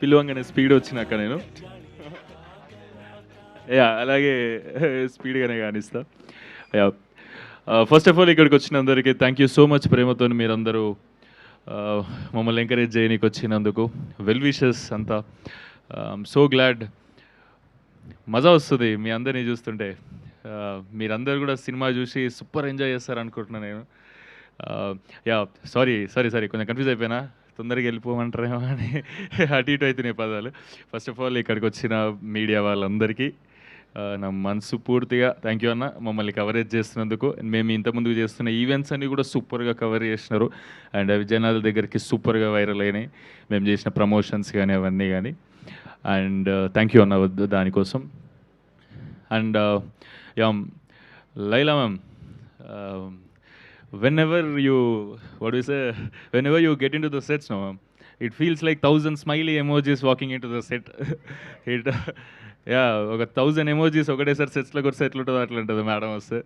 పిలవంగానే speed వచ్చినాక నేను yeah అలాగే స్పీడ్‌గానే కానిస్తా. యా ఫస్ట్ ఆఫ్ ఆల్ ఇక్కడికి వచ్చినందరికీ థ్యాంక్ యూ సో మచ్ ప్రేమతోని మీరందరూ ఆహ్, మమ్మల్ని ఎంకరేజ్ చేయనీకి వచ్చినందుకు. వెల్ విషర్స్ అంతా. సో గ్లాడ్ మజా వస్తది మీ అందరిని చూస్తుంటే. మీరందరూ కూడా సినిమా చూసి సూపర్ ఎంజాయ్ చేస్తారనుకుంటున్నా నేను. ఆహ్, యాహ్! సారీ కొంచెం కన్‌ఫ్యూజ్ అయిపోయినా. తొందరగా వెళ్ళిపోమంటారేమో అని అటు ఇటు అయితున్నాయి పదాలు. ఫస్ట్ ఆఫ్ ఆల్ ఇక్కడికొచ్చిన మీడియా వాళ్ళందరికీ నా మనసు పూర్తిగా థ్యాంక్ యూ అన్న. మమ్మల్ని కవరేజ్ చేస్తున్నందుకు. మేము ఇంతకుముందు చేస్తున్న ఈవెంట్స్ అన్నీ కూడా సూపర్‌గా కవర్ చేసినారు. అండ్ అవి జనాల దగ్గరికి సూపర్‌గా వైరల్ అయినాయి. మేము చేసిన ప్రమోషన్స్ గానీ అవన్నీ గానీ. అండ్ థ్యాంక్ యూ అన్న దానికోసం. And yeah! Laila ma'am whenever you what do you say whenever you get into the sets no it feels like 1,000 smiley emojis walking into the set it yeah ఒక 1,000 emojis ఒకటేసారి సెట్స్లోకి వస్తే ఎట్లుంటుందో అట్లా ఉంటుంది madam వస్తే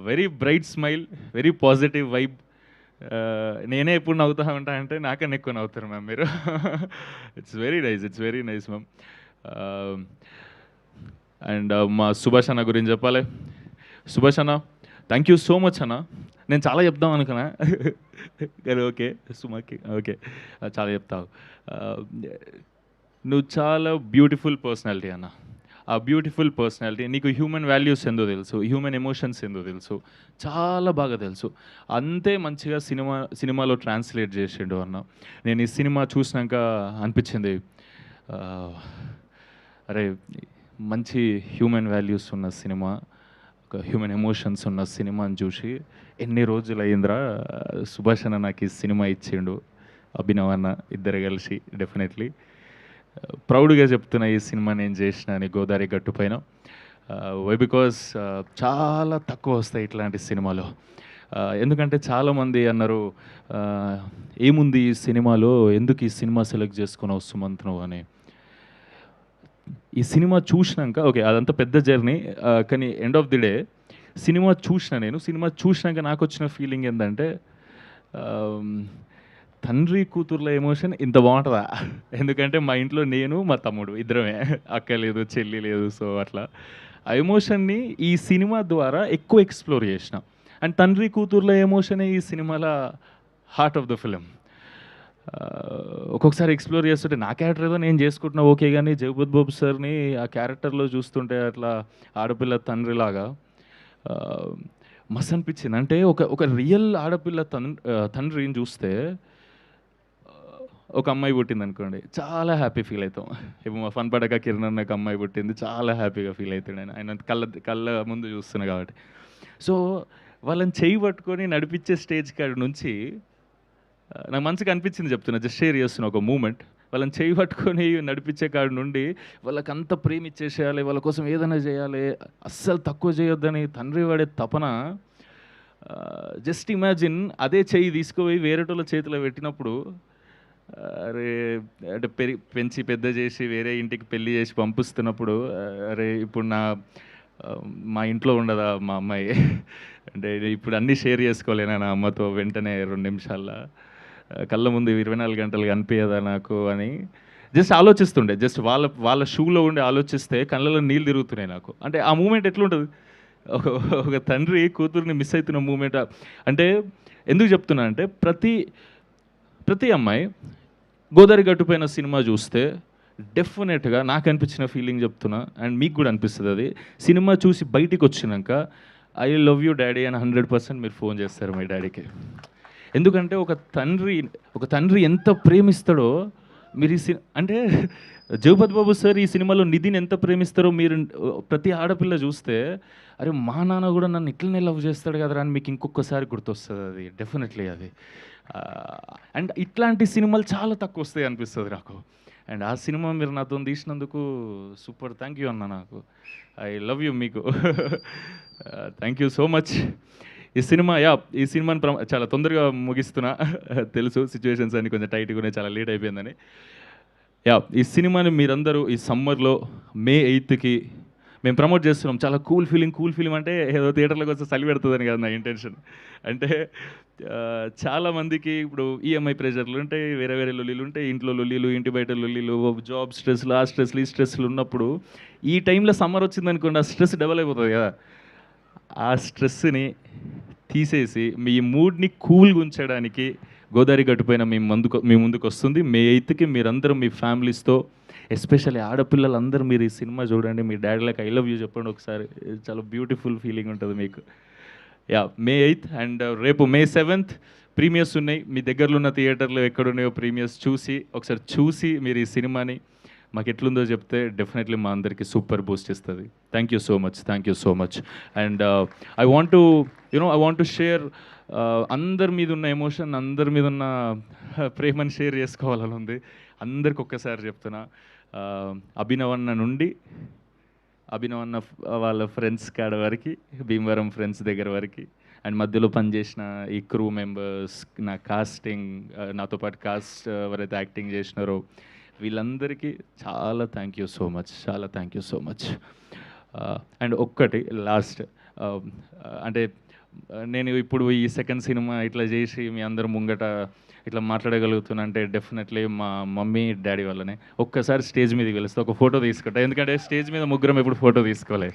very bright smile very positive vibe నేనే ఎప్పుడు నవ్వుతా ఉంటా అంటే నాకన్నా ఎక్కువ నవ్వుతారు మ్యామ్ మీరు it's very nice ma'am and మా సుభాష్ అన్న గురించి చెప్పాలి సుభాష్ అన్న థ్యాంక్ యూ సో మచ్ అన్న నేను చాలా చెప్దాం అనుకున్నా కానీ ఓకే సుమాకి ఓకే చాలా చెప్తావు నువ్వు చాలా బ్యూటిఫుల్ పర్సనాలిటీ అన్న ఆ బ్యూటిఫుల్ పర్సనాలిటీ నీకు హ్యూమన్ వాల్యూస్ ఏందో తెలుసు హ్యూమన్ ఎమోషన్స్ ఏందో తెలుసు చాలా బాగా తెలుసు అంతే మంచిగా సినిమాలో ట్రాన్స్లేట్ చేసిండు అన్న నేను ఈ సినిమా చూసినాక అనిపించింది అరే మంచి హ్యూమన్ వాల్యూస్ ఉన్న సినిమా ఒక హ్యూమన్ ఎమోషన్స్ ఉన్న సినిమాని చూసి ఎన్ని రోజులు అయిందిరా సుభాష్ అన్న నాకు ఈ సినిమా ఇచ్చిండు అభినవ్ అన్న ఇద్దరు కలిసి డెఫినెట్లీ ప్రౌడ్గా చెప్తున్నా ఈ సినిమా నేను చేసిన అని గోదావరి గట్టు పైన వై బికాస్ చాలా తక్కువ వస్తాయి ఇట్లాంటి సినిమాలు ఎందుకంటే చాలామంది అన్నారు ఏముంది ఈ సినిమాలో ఎందుకు ఈ సినిమా సెలెక్ట్ చేసుకున్నావు సుమంత్ నువ్వు అని ఈ సినిమా చూసినాక ఓకే అదంతా పెద్ద జర్నీ కానీ end of the day cinema చూసినాక నాకు వచ్చిన ఫీలింగ్ ఏంటంటే తండ్రి కూతుర్ల ఎమోషన్ ఇంత బాగుంటుందా ఎందుకంటే మా ఇంట్లో నేను మా తమ్ముడు ఇద్దరమే అక్క లేదు చెల్లి లేదు సో అట్లా ఆ ఎమోషన్ని ఈ సినిమా ద్వారా ఎక్కువ ఎక్స్ప్లోర్ చేసిన అండ్ తండ్రి కూతుర్ల ఎమోషనే ఈ సినిమాల హార్ట్ ఆఫ్ ద ఫిలిం ఒక్కొక్కసారి ఎక్స్ప్లోర్ చేస్తుంటే నా క్యారెక్టర్ ఏదో నేను చేసుకుంటున్నా ఓకే కానీ జగపత్ బాబు సార్ని ఆ క్యారెక్టర్లో చూస్తుంటే అట్లా ఆడపిల్ల తండ్రిలాగా మస్త్ అనిపించింది అంటే ఒక రియల్ ఆడపిల్ల తండ్రిని చూస్తే ఒక అమ్మాయి పుట్టింది అనుకోండి చాలా హ్యాపీ ఫీల్ అవుతాం ఇప్పుడు మా ఫన్ పడక కిరణ్ అన్నకు అమ్మాయి పుట్టింది చాలా హ్యాపీగా ఫీల్ అవుతాడు ఆయన కళ్ళ ముందు చూస్తున్నా కాబట్టి సో వాళ్ళని చేయి పట్టుకొని నడిపించే స్టేజ్ కాడ నుంచి నాకు మంచిగా అనిపించింది చెప్తున్నా జస్ట్ షేర్ చేస్తున్నా ఒక మూమెంట్ వాళ్ళని చేయి పట్టుకొని నడిపించే కాడి నుండి వాళ్ళకి అంత ప్రేమ ఇచ్చేసేయాలి వాళ్ళ కోసం ఏదైనా చేయాలి అస్సలు తక్కువ చేయొద్దని తండ్రి వాడే తపన జస్ట్ ఇమాజిన్ అదే చెయ్యి తీసుకుపోయి వేరేటోళ్ళ చేతిలో పెట్టినప్పుడు అరే అంటే పెంచి పెద్ద చేసి వేరే ఇంటికి పెళ్లి చేసి పంపిస్తున్నప్పుడు అరే ఇప్పుడు మా ఇంట్లో ఉండదా మా అమ్మాయి అంటే ఇప్పుడు అన్నీ షేర్ చేసుకోలేనా నా అమ్మతో వెంటనే 2 నిమిషాల్లో కళ్ళ ముందు 24 గంటలు కనిపించదా నాకు అని జస్ట్ ఆలోచిస్తుండే జస్ట్ వాళ్ళ షూలో ఉండి ఆలోచిస్తే కళ్ళలో నీళ్ళు తిరుగుతున్నాయి నాకు అంటే ఆ మూమెంట్ ఎట్లుంటుంది ఒక తండ్రి కూతుర్ని మిస్ అవుతున్న మూమెంట్ అంటే ఎందుకు చెప్తున్నా అంటే ప్రతి అమ్మాయి గోదావరి గట్టుపైన సినిమా చూస్తే డెఫినెట్గా నాకు అనిపించిన ఫీలింగ్ చెప్తున్నా అండ్ మీకు కూడా అనిపిస్తుంది అది సినిమా చూసి బయటికి వచ్చినాక ఐ లవ్ యూ డాడీ అని 100% మీరు ఫోన్ చేస్తారు మీ డాడీకి ఎందుకంటే ఒక తండ్రి ఎంత ప్రేమిస్తాడో మీరు అంటే జగపతి బాబు సార్ ఈ సినిమాలో నిధిని ఎంత ప్రేమిస్తారో మీరు ప్రతి ఆడపిల్ల చూస్తే అరే మా నాన్న కూడా నన్ను ఇట్లనే లవ్ చేస్తాడు కదరా అని మీకు ఇంకొకసారి గుర్తొస్తుంది అది డెఫినెట్లీ అది అండ్ ఇట్లాంటి సినిమాలు చాలా తక్కువ వస్తాయి అనిపిస్తుంది నాకు అండ్ ఆ సినిమా మీరు నాతో తీసినందుకు సూపర్ థ్యాంక్ యూ అన్న నాకు ఐ లవ్ యూ మీకు థ్యాంక్ యూ సో మచ్ ఈ సినిమాని చాలా తొందరగా ముగిస్తున్నా తెలుసు సిచ్యువేషన్స్ అన్ని కొంచెం టైట్గా ఉన్నాయి చాలా లేట్ అయిపోయిందని ఈ సినిమాని మీరందరూ ఈ సమ్మర్లో May 8కి మేము ప్రమోట్ చేస్తున్నాం, చాలా కూల్ ఫీలింగ్ అంటే ఏదో థియేటర్లోకి వస్తే చలి పెడుతుందని కాదు నా ఇంటెన్షన్. అంటే చాలామందికి ఇప్పుడు ఈఎంఐ ప్రెషర్లు ఉంటాయి, వేరే వేరే లొల్లీలు ఉంటాయి, ఇంట్లో లొల్లీలు, ఇంటి బయట లొల్లీలు, జాబ్ స్ట్రెస్లు, ఆ స్ట్రెస్లు, ఈ స్ట్రెస్లు ఉన్నప్పుడు ఈ టైంలో సమ్మర్ వచ్చిందనుకోండి, ఆ స్ట్రెస్ డబల్ అయిపోతుంది కదా. ఆ స్ట్రెస్ని తీసేసి మీ మూడ్ని కూల్గా ఉంచడానికి గోదావరి గట్టుపైన మీ ముందుకు వస్తుంది. మే 8కి మీరందరూ మీ ఫ్యామిలీస్తో, ఎస్పెషల్లీ ఆడపిల్లలందరూ మీరు ఈ సినిమా చూడండి, మీ డాడీలకు ఐ లవ్ యూ చెప్పండి ఒకసారి. చాలా బ్యూటిఫుల్ ఫీలింగ్ ఉంటుంది మీకు. యా, మే 8th అండ్ రేపు మే 7th ప్రీమియర్స్ ఉన్నాయి. మీ దగ్గరలో ఉన్న థియేటర్లో ఎక్కడున్నాయో ప్రీమియర్స్ ఒకసారి చూసి మీరు ఈ సినిమాని మాకు ఎట్లుందో చెప్తే డెఫినెట్లీ మా అందరికీ సూపర్ బూస్ట్ ఇస్తుంది. Thank you so much. And I want to share అందరి మీద ఉన్న ఎమోషన్, అందరి మీద ఉన్న ప్రేమను షేర్ చేసుకోవాలని ఉంది. అందరికి ఒక్కసారి చెప్తున్నా, అభినవన్న నుండి అభినవన్న వాళ్ళ ఫ్రెండ్స్ కాడ వరకు, భీమవరం ఫ్రెండ్స్ దగ్గర వరకు, అండ్ మధ్యలో పనిచేసిన ఈ క్రూ మెంబర్స్, నా కాస్టింగ్, నాతో పాటు కాస్ట్ ఎవరైతే యాక్టింగ్ చేసినారో వీళ్ళందరికీ చాలా thank you so much. And ఒక్కటి లాస్ట్, అంటే నేను ఇప్పుడు ఈ సెకండ్ సినిమా ఇట్లా చేసి మీ అందరు ముంగట ఇట్లా మాట్లాడగలుగుతున్నా అంటే డెఫినెట్లీ మా మమ్మీ డాడీ వల్లనే. ఒక్కసారి స్టేజ్ మీదకి వెళ్తే ఒక ఫోటో తీసుకుంటా, ఎందుకంటే స్టేజ్ మీద ముగ్గురం ఎప్పుడు ఫోటో తీసుకోలే.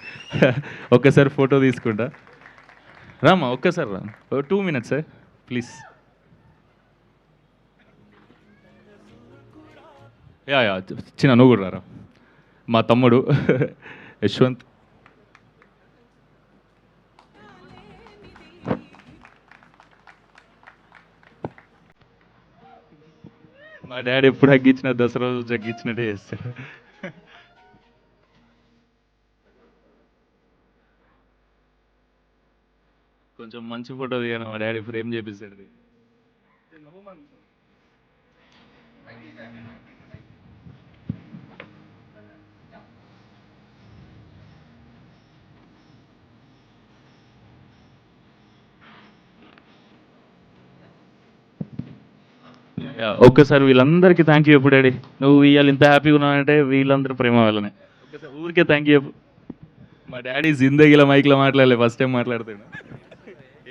ఒక్కసారి ఫోటో తీసుకుంటా, రామ్మా ఒక్కసారి రా, 2 minutes ప్లీజ్. యా చిన్న నువ్వు కూడా రారా, మా తమ్ముడు యశ్వంత్. మా డాడీ ఎప్పుడు హగ్గించిన దసరా రోజు జగ్గించినట్టే చేస్తాడు. కొంచెం మంచి ఫోటో దిగాను, మా డాడీ ఫ్రేమ్ చేపిస్తాడు. ఒక్కసారి వీళ్ళందరికీ థ్యాంక్ యూ చెప్పు డాడీ. నువ్వు ఇవాళ ఇంత హ్యాపీగా ఉన్నావంటే వీళ్ళందరూ ప్రేమ వల్లనే. ఒక్కసారి ఊరికే థ్యాంక్ యూ చెప్పు. మా డాడీ జిందగీలో మైక్లో మాట్లాడలే, ఫస్ట్ టైం మాట్లాడుతాడు.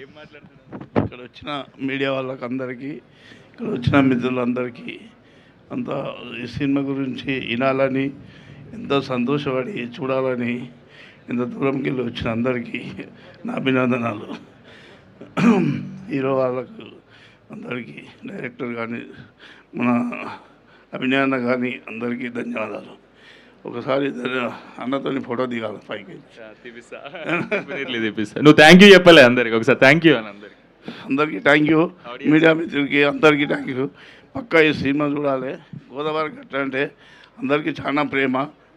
ఏం మాట్లాడుతున్నాడు? ఇక్కడ వచ్చిన మీడియా వాళ్ళకి అందరికీ, ఇక్కడ వచ్చిన మిత్రులందరికీ అంతా ఈ సినిమా గురించి వినాలని, ఎంతో సంతోషపడి చూడాలని ఇంత దూరంకి వెళ్ళి వచ్చిన అందరికీ నా అభినందనాలు. హీరో వాళ్ళకు అందరికీ, డైరెక్టర్ కానీ, మన అభినయన్న కానీ అందరికీ ధన్యవాదాలు. ఒకసారి అన్నతోని ఫోటో దిగాలి పైకి. నువ్వు థ్యాంక్ యూ చెప్పలే అందరికి, ఒకసారి థ్యాంక్ యూ అని అందరికీ థ్యాంక్ యూ. మీడియా మిత్రులకి అందరికీ థ్యాంక్ యూ. పక్కా ఈ సినిమా చూడాలి. గోదావరి గట్ట అంటే అందరికీ చాలా ప్రేమ.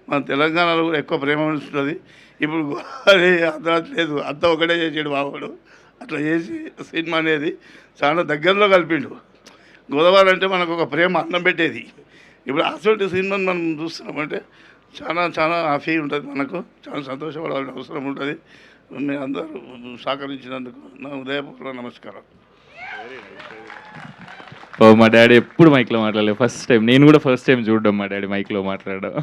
మన తెలంగాణలో కూడా ఎక్కువ ప్రేమ ఉంటుంది. ఇప్పుడు గోదావరి అర్ధరాత్రి లేదు, అంతా ఒకటే చేసాడు బాబుడు. అట్లా చేసి సినిమా అనేది చాలా దగ్గరలో కలిపిండు. గోదావరి అంటే మనకు ఒక ప్రేమ అన్నం పెట్టేది. ఇప్పుడు అసలు సినిమాని మనం చూస్తున్నామంటే చాలా చాలా హ్యాపీ ఉంటుంది, మనకు చాలా సంతోషపడాల్సిన అవసరం ఉంటుంది. మీరు అందరూ సహకరించినందుకు నా ఉదయపూర్వక నమస్కారం. మా డాడీ ఎప్పుడు మైక్లో మాట్లాడలేదు, ఫస్ట్ టైం. నేను కూడా ఫస్ట్ టైం చూడడం మా డాడీ మైక్లో మాట్లాడడం.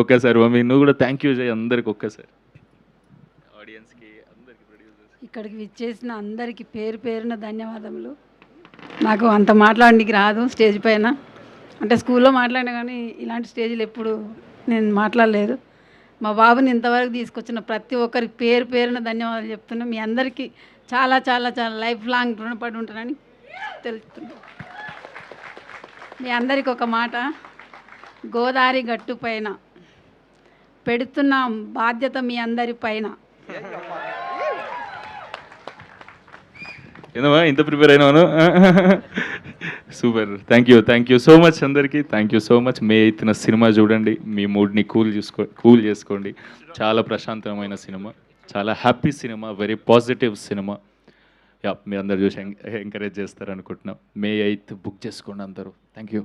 ఒక్కసారి మమ్మీ నువ్వు కూడా థ్యాంక్ యూ చేయి అందరికి ఒక్కసారి. ఆడియన్స్కి అందరికి, ఇక్కడికి విచ్చేసిన అందరికీ పేరు పేరున ధన్యవాదములు. నాకు అంత మాట్లాడడానికి రాదు స్టేజ్ పైన, అంటే స్కూల్లో మాట్లాడినా కానీ ఇలాంటి స్టేజ్లు ఎప్పుడు నేను మాట్లాడలేదు. మా బాబుని ఇంతవరకు తీసుకొచ్చిన ప్రతి ఒక్కరికి పేరు పేరున ధన్యవాదాలు చెప్తున్నా. మీ అందరికీ చాలా చాలా చాలా లైఫ్ లాంగ్ రుణపడి ఉంటానని తెలుపుతున్నా. మీ అందరికి ఒక మాట, గోదావరి గట్టు పైన పెడుతున్న బాధ్యత మీ అందరి పైన. ఏదమ్మా ఇంత ప్రిపేర్ అయినాను. Super, thank you so much అందరికీ. Thank you so much. May 8న సినిమా చూడండి, మీ మూడ్ని కూల్ చేసుకోండి. చాలా ప్రశాంతమైన సినిమా, చాలా happy cinema, very positive cinema. Yeah, మీరు అందరు చూసి ఎంకరేజ్ చేస్తారనుకుంటున్నాం. మే 8 బుక్ చేసుకోండి అందరూ. Thank you.